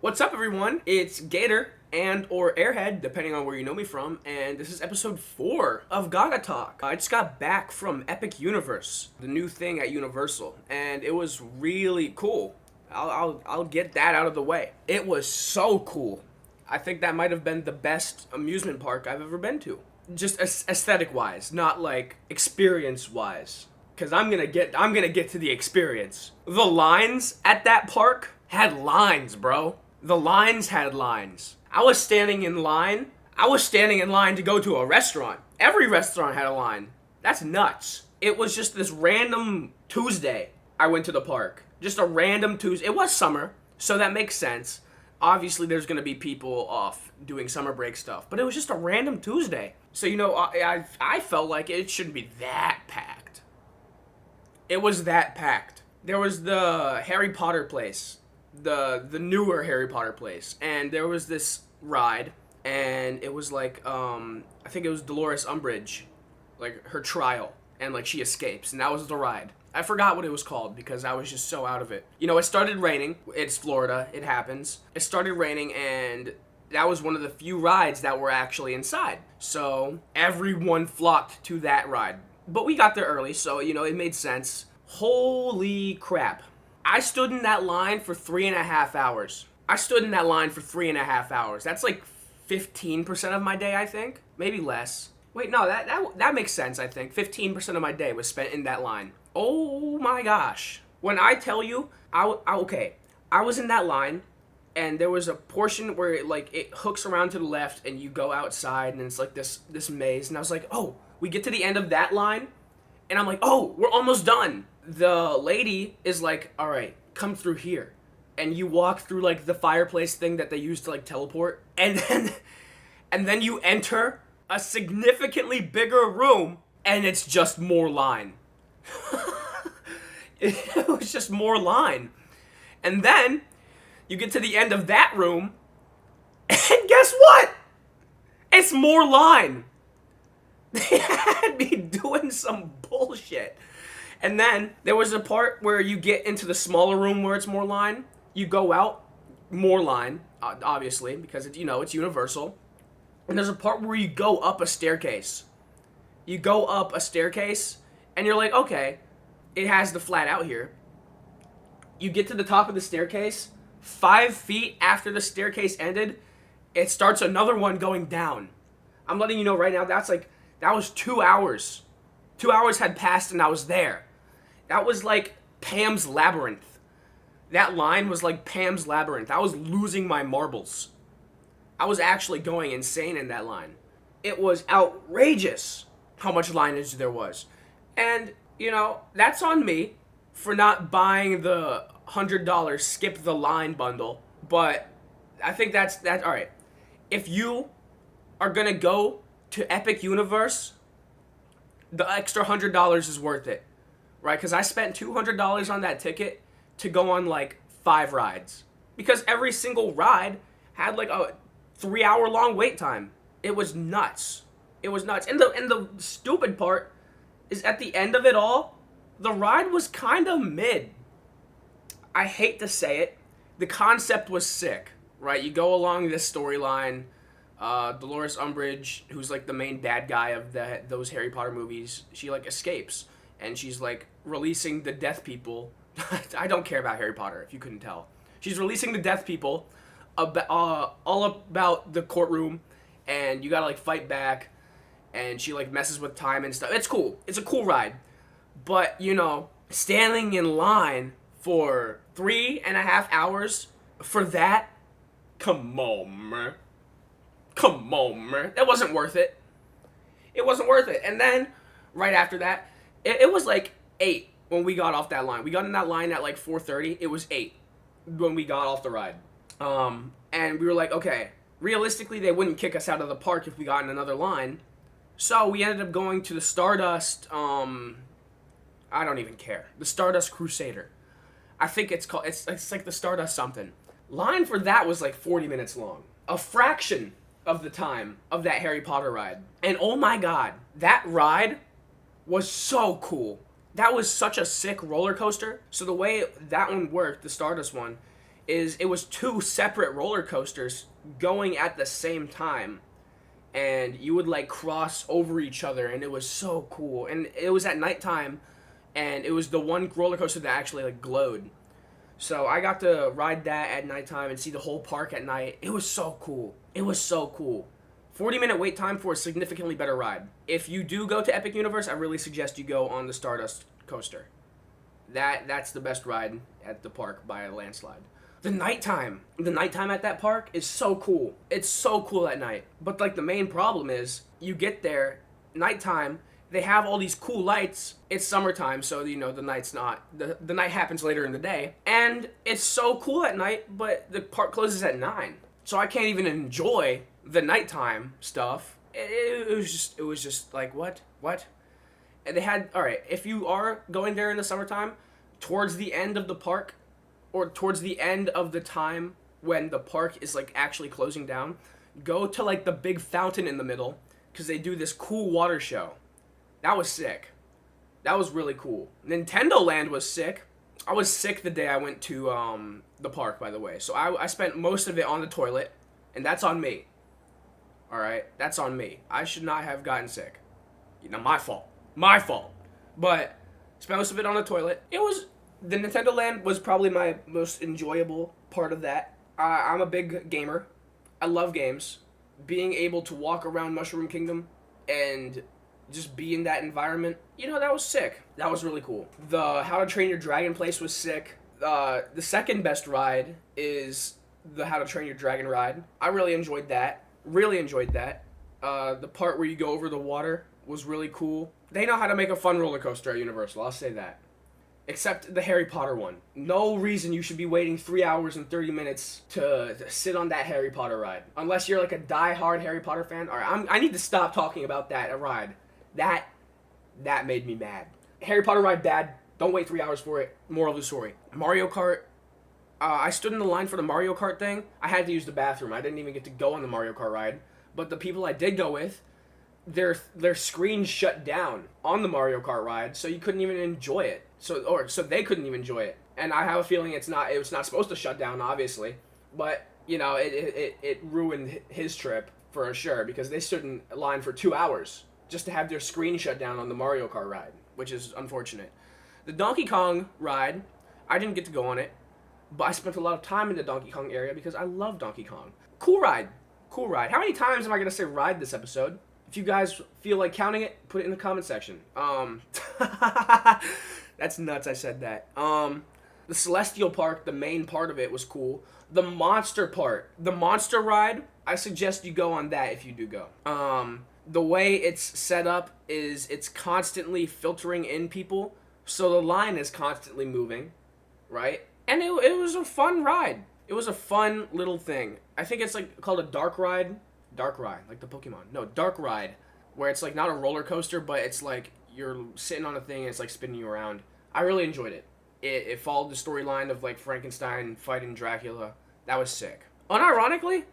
What's up, everyone? It's Gator and or Airhead, depending on where you know me from, and this is episode 4 of Gagatalk. I just got back from Epic Universe, the new thing at Universal, and it was really cool. I'll get that out of the way. It was so cool. I think that might have been the best amusement park I've ever been to. Just aesthetic-wise, not like experience-wise. Cause I'm gonna get to the experience. The lines at that park had lines, bro. The lines had lines. I was standing in line to go to a restaurant. Every restaurant had a line. That's nuts. It was just this random Tuesday I went to the park. Just a random Tuesday. It was summer, so that makes sense. Obviously, there's gonna be people off doing summer break stuff, but it was just a random Tuesday. So, I felt like it shouldn't be that packed. It was that packed. There was the Harry Potter place, the newer Harry Potter place, and there was this ride, and it was like, I think it was Dolores Umbridge, like her trial, and like she escapes, and that was the ride. I forgot what it was called because I was just so out of it. It started raining. It's Florida. It happens. It started raining, and that was one of the few rides that were actually inside. So everyone flocked to that ride. But we got there early, so, it made sense. Holy crap. I stood in that line for 3.5 hours. That's like 15% of my day, I think. Maybe less. Wait, no, that makes sense, I think. 15% of my day was spent in that line. Oh my gosh. When I tell you, I was in that line, and there was a portion where it hooks around to the left, and you go outside, and it's like this maze, and I was like, oh, we get to the end of that line, and I'm like, oh, we're almost done. The lady is like, all right, come through here. And you walk through, like, the fireplace thing that they use to, like, teleport. And then you enter a significantly bigger room, and it's just more line. It was just more line. And then you get to the end of that room, and guess what? It's more line. They had me doing some bullshit. And then there was a part where you get into the smaller room where it's more line. You go out, more line, obviously, because it's Universal. And there's a part where you go up a staircase. And you're like, okay, it has the flat out here. You get to the top of the staircase. 5 feet after the staircase ended, it starts another one going down. I'm letting you know right now, that was 2 hours. 2 hours had passed and I was there. That was like Pam's Labyrinth. That line was like Pam's Labyrinth. I was losing my marbles. I was actually going insane in that line. It was outrageous how much lineage there was. And, that's on me for not buying the $100 skip the line bundle. But I think that's all right. If you are going to go to Epic Universe, the extra $100 is worth it, right? Because I spent $200 on that ticket to go on like 5 rides, because every single ride had like a 3-hour long wait time. It was nuts. And the stupid part is, at the end of it all, the ride was kind of mid. I hate to say it. The concept was sick, right? You go along this storyline. Dolores Umbridge, who's like the main bad guy of those Harry Potter movies, she like escapes, and she's like releasing the death people. I don't care about Harry Potter, if you couldn't tell. She's releasing the death people all about the courtroom, and you gotta like fight back, and she like messes with time and stuff. It's cool. It's a cool ride. But, standing in line for 3.5 hours for that, come on, man. That wasn't worth it. And then, right after that, it was like 8 when we got off that line. We got in that line at like 4:30. It was 8 when we got off the ride. And we were like, okay, realistically, they wouldn't kick us out of the park if we got in another line. So we ended up going to the Stardust, I don't even care. The Stardust Crusader. I think it's called, it's like the Stardust something. Line for that was like 40 minutes long. A fraction of the time of that Harry Potter ride. And oh my god, that ride was so cool. That was such a sick roller coaster. So the way that one worked, the Stardust one, is it was two separate roller coasters going at the same time, and you would like cross over each other, and it was so cool. And it was at nighttime, and it was the one roller coaster that actually like glowed. So I got to ride that at nighttime and see the whole park at night. It was so cool. It was so cool. 40-minute wait time for a significantly better ride. If you do go to Epic Universe, I really suggest you go on the Stardust coaster. That's the best ride at the park by a landslide. The nighttime at that park is so cool. It's so cool at night. But like the main problem is you get there, nighttime, they have all these cool lights. It's summertime, so you know the night's not the night happens later in the day. And it's so cool at night, but the park closes at 9. So I can't even enjoy the nighttime stuff. It was just like what? And they had, all right, if you are going there in the summertime, towards the end of the park, or towards the end of the time when the park is like actually closing down, go to like the big fountain in the middle, because they do this cool water show. That was sick. That was really cool. Nintendo Land was sick. I was sick the day I went to the park, by the way. So I spent most of it on the toilet, and that's on me. All right, that's on me. I should not have gotten sick. You know, my fault. My fault. But spent most of it on the toilet. The Nintendo Land was probably my most enjoyable part of that. I'm a big gamer. I love games. Being able to walk around Mushroom Kingdom and just be in that environment, you know, that was sick. That was really cool. The How to Train Your Dragon place was sick. The second best ride is the How to Train Your Dragon ride. I really enjoyed that. The part where you go over the water was really cool. They know how to make a fun roller coaster at Universal, I'll say that. Except the Harry Potter one. No reason you should be waiting 3 hours and 30 minutes to sit on that Harry Potter ride. Unless you're like a die-hard Harry Potter fan. Alright, I need to stop talking about that ride. That made me mad. Harry Potter ride bad. Don't wait 3 hours for it. Moral of the story. Mario Kart. I stood in the line for the Mario Kart thing. I had to use the bathroom. I didn't even get to go on the Mario Kart ride. But the people I did go with, their screen shut down on the Mario Kart ride, so you couldn't even enjoy it. So they couldn't even enjoy it. And I have a feeling it was not supposed to shut down, obviously. But, you know, it ruined his trip for sure, because they stood in line for 2 hours just to have their screen shut down on the Mario Kart ride, which is unfortunate. The Donkey Kong ride, I didn't get to go on it, but I spent a lot of time in the Donkey Kong area because I love Donkey Kong. Cool ride. How many times am I going to say ride this episode? If you guys feel like counting it, put it in the comment section. That's nuts I said that. The Celestial Park, the main part of it was cool. The Monster part, the Monster ride, I suggest you go on that if you do go. The way it's set up is it's constantly filtering in people, so the line is constantly moving, right? And it was a fun ride. It was a fun little thing. I think it's like called a dark ride, like the Pokemon. No, dark ride, where it's like not a roller coaster, but it's like you're sitting on a thing and it's like spinning you around. I really enjoyed it. It followed the storyline of like Frankenstein fighting Dracula. That was sick. Unironically,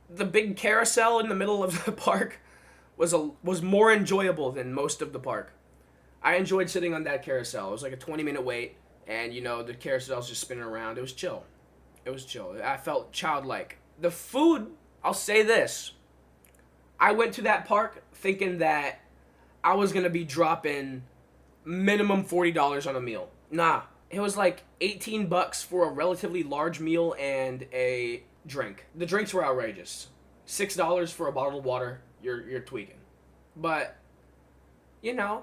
the big carousel in the middle of the park was more enjoyable than most of the park. I enjoyed sitting on that carousel. It was like a 20-minute wait, and you know the carousel's just spinning around. It was chill. I felt childlike. The food, I'll say this. I went to that park thinking that I was gonna be dropping minimum $40 on a meal. Nah, it was like $18 for a relatively large meal and a drink. The drinks were outrageous. $6 for a bottle of water. You're tweaking. But, you know,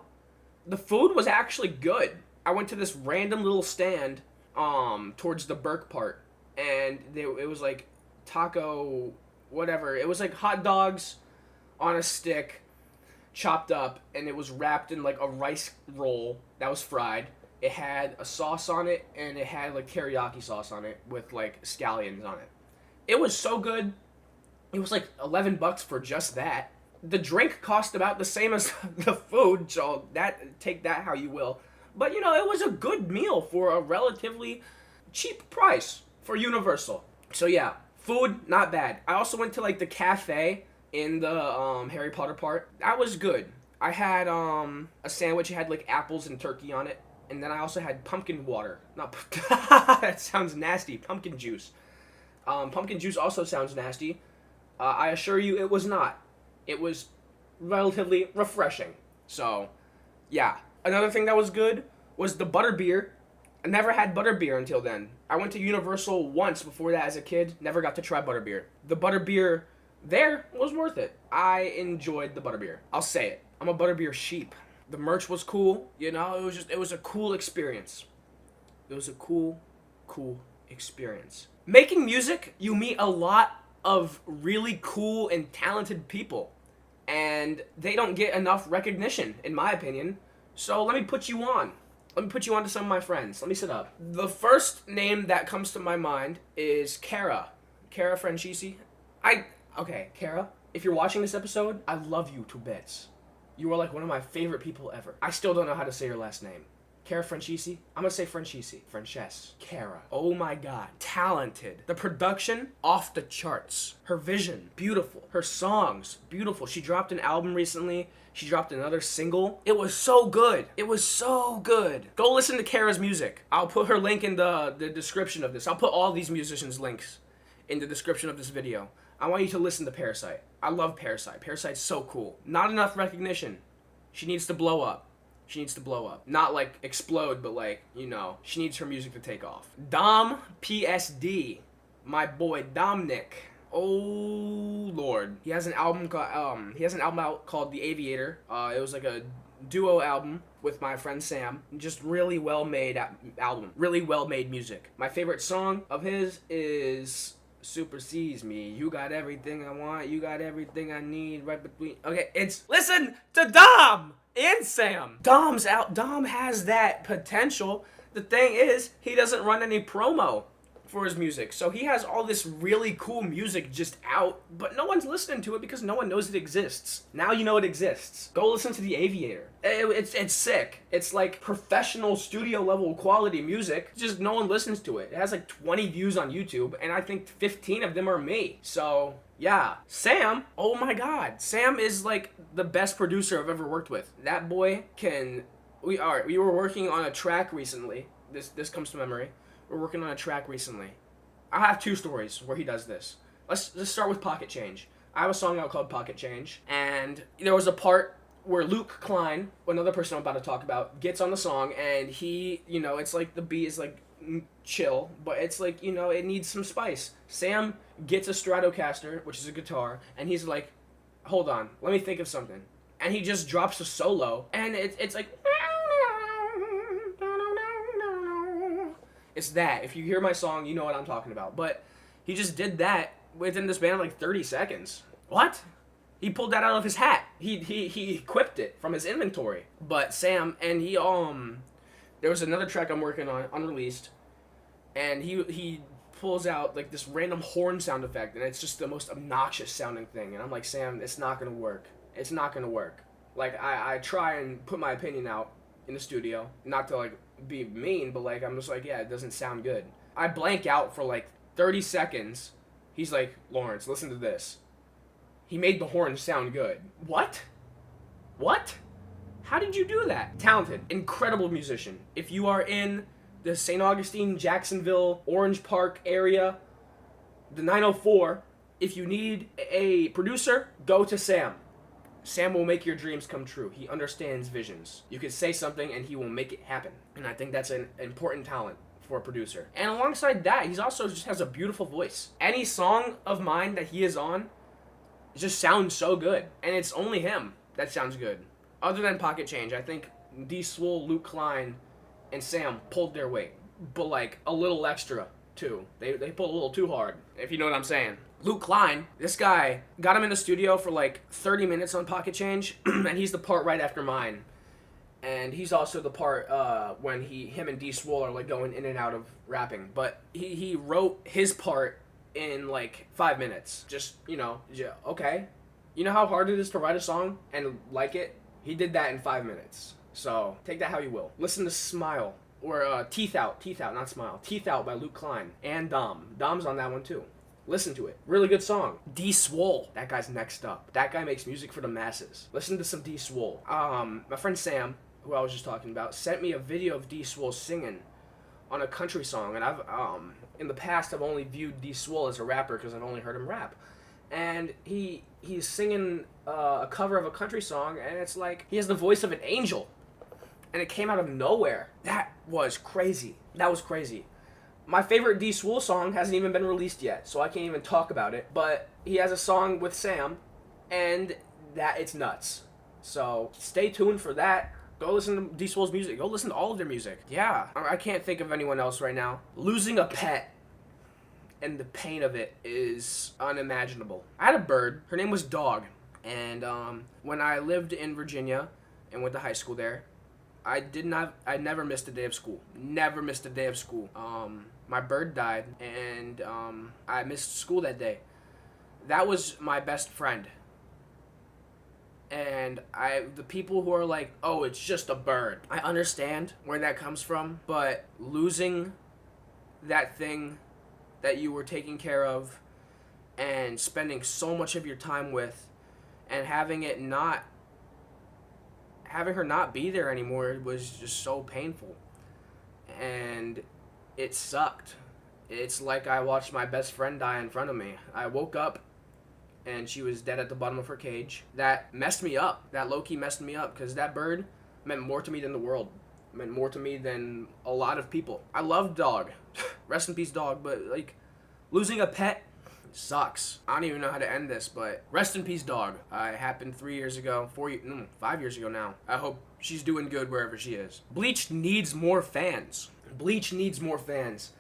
the food was actually good. I went to this random little stand towards the Burke part, and it was like taco, whatever. It was like hot dogs on a stick, chopped up, and it was wrapped in like a rice roll that was fried. It had a sauce on it, and it had like teriyaki sauce on it with like scallions on it. It was so good. It was like $11 for just that. The drink cost about the same as the food, so take that how you will. But you know, it was a good meal for a relatively cheap price for Universal. So yeah, food not bad. I also went to like the cafe in the Harry Potter part. That was good. I had a sandwich. It had like apples and turkey on it. And then I also had pumpkin water. Not that sounds nasty. Pumpkin juice. Pumpkin juice also sounds nasty. I assure you, it was not. It was relatively refreshing. So, yeah. Another thing that was good was the butterbeer. I never had butterbeer until then. I went to Universal once before that as a kid. Never got to try butterbeer. The butterbeer there was worth it. I enjoyed the butterbeer. I'll say it. I'm a butterbeer sheep. The merch was cool. You know, it was a cool experience. It was a cool experience. Making music, you meet a lot of really cool and talented people. And they don't get enough recognition, in my opinion. So let me put you on. Let me put you on to some of my friends. Let me sit up. The first name that comes to my mind is Kara. Kara Franchisi. Okay, Kara, if you're watching this episode, I love you to bits. You are like one of my favorite people ever. I still don't know how to say your last name. Kara Franchisi? I'm gonna say Franchisi. Frances. Kara. Oh my god. Talented. The production, off the charts. Her vision, beautiful. Her songs, beautiful. She dropped an album recently. She dropped another single. It was so good. It was so good. Go listen to Kara's music. I'll put her link in the description of this. I'll put all these musicians' links in the description of this video. I want you to listen to Parasite. I love Parasite. Parasite's so cool. Not enough recognition. She needs to blow up. She needs to blow up. Not like explode, but like, you know, she needs her music to take off. Dom PSD. My boy Dominic. Oh Lord. He has an album out called The Aviator. It was like a duo album with my friend Sam. Just really well made album. Really well made music. My favorite song of his is Supersedes Me. You got everything I want, you got everything I need right between. Okay, it's listen to Dom and Sam. Dom has that potential. The thing is, he doesn't run any promo for his music. So he has all this really cool music just out, but no one's listening to it because no one knows it exists. Now you know it exists. Go listen to The Aviator. It's sick. It's like professional studio level quality music. Just no one listens to it. It has like 20 views on YouTube, and I think 15 of them are me. So yeah. Sam, oh my god. Sam is like the best producer I've ever worked with. That boy can... We were working on a track recently. This comes to memory. We're working on a track recently. I have two stories where he does this. Let's start with Pocket Change. I have a song out called Pocket Change, and there was a part where Luke Klein, another person I'm about to talk about, gets on the song, and he, you know, it's like the beat is like chill, but it's like, you know, it needs some spice. Sam gets a Stratocaster, which is a guitar, and he's like, hold on, let me think of something. And he just drops a solo, and it's like... It's that. If you hear my song, you know what I'm talking about. But he just did that within the span of like 30 seconds. What? He pulled that out of his hat. He equipped it from his inventory. But Sam, and he there was another track I'm working on, unreleased, and he pulls out like this random horn sound effect, and it's just the most obnoxious sounding thing. And I'm like, Sam, it's not gonna work. It's not gonna work. Like I try and put my opinion out in the studio, not to like be mean, but like I'm just like, yeah, it doesn't sound good. I blank out for like 30 seconds. He's like, Lawrence, listen to this. He made the horn sound good. What? How did you do that? Talented, incredible musician. If you are in the St. Augustine, Jacksonville, Orange Park area, the 904, if you need a producer, go to Sam. Sam will make your dreams come true. He understands visions. You can say something and he will make it happen. And I think that's an important talent for a producer. And alongside that, he's also just has a beautiful voice. Any song of mine that he is on just sounds so good. And it's only him that sounds good. Other than Pocket Change, I think D. Swole, Luke Klein, and Sam pulled their weight. But like a little extra too. They pulled a little too hard, if you know what I'm saying. Luke Klein, this guy, got him in the studio for like 30 minutes on Pocket Change, and he's the part right after mine. And he's also the part when him and D. Swole are like going in and out of rapping. But he wrote his part in like 5 minutes. Just, you know, okay. You know how hard it is to write a song and like it? He did that in 5 minutes. So take that how you will. Listen to Smile, or Teeth Out, not Smile. Teeth Out by Luke Klein and Dom. Dom's on that one too. Listen to it. Really good song. D. Swole. That guy's next up. That guy makes music for the masses. Listen to some D. Swole. My friend Sam, who I was just talking about, sent me a video of D Swole singing on a country song, and I've in the past I've only viewed D Swole as a rapper because I've only heard him rap, and he's singing a cover of a country song, and it's like he has the voice of an angel, and it came out of nowhere. That was crazy. That was crazy. My favorite D Swole song hasn't even been released yet, so I can't even talk about it. But he has a song with Sam, and that it's nuts. So stay tuned for that. Go listen to D Swole's music. Go listen to all of their music. Yeah, I can't think of anyone else right now. Losing a pet and the pain of it is unimaginable. I had a bird. Her name was Dog. And when I lived in Virginia and went to high school there, I never missed a day of school. Never missed a day of school. My bird died, and I missed school that day. That was my best friend. And the people who are like, oh, it's just a bird. I understand where that comes from, but losing that thing that you were taking care of and spending so much of your time with, and having her not be there anymore was just so painful. And it sucked. It's like I watched my best friend die in front of me. I woke up and she was dead at the bottom of her cage. That messed me up. That low-key messed me up, because that bird meant more to me than the world. It meant more to me than a lot of people. I love Dog. Rest in peace, Dog. But, like, losing a pet sucks. I don't even know how to end this, but rest in peace, Dog. It happened 5 years ago now. I hope she's doing good wherever she is. Bleach needs more fans. Bleach needs more fans.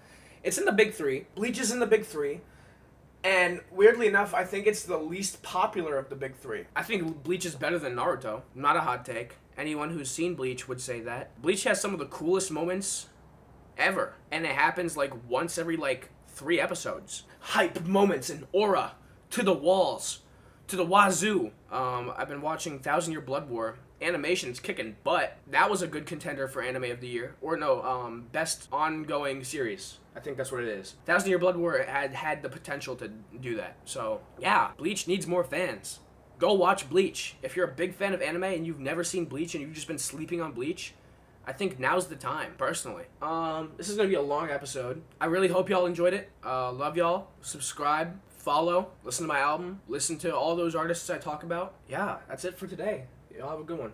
It's in the big three. Bleach is in the big three. And weirdly enough, I think it's the least popular of the big three. I think Bleach is better than Naruto. Not a hot take. Anyone who's seen Bleach would say that. Bleach has some of the coolest moments ever. And it happens like once every 3 episodes. Hype moments and aura to the walls, to the wazoo. I've been watching 1,000 Year Blood War. Animation's kicking butt. That was a good contender for Anime of the Year. Or no, Best Ongoing Series. I think that's what it is. 1,000 Year Blood War had the potential to do that. So, yeah, Bleach needs more fans. Go watch Bleach. If you're a big fan of anime and you've never seen Bleach and you've just been sleeping on Bleach, I think now's the time, personally. This is going to be a long episode. I really hope y'all enjoyed it. Love y'all. Subscribe, follow, listen to my album, listen to all those artists I talk about. Yeah, that's it for today. Y'all have a good one.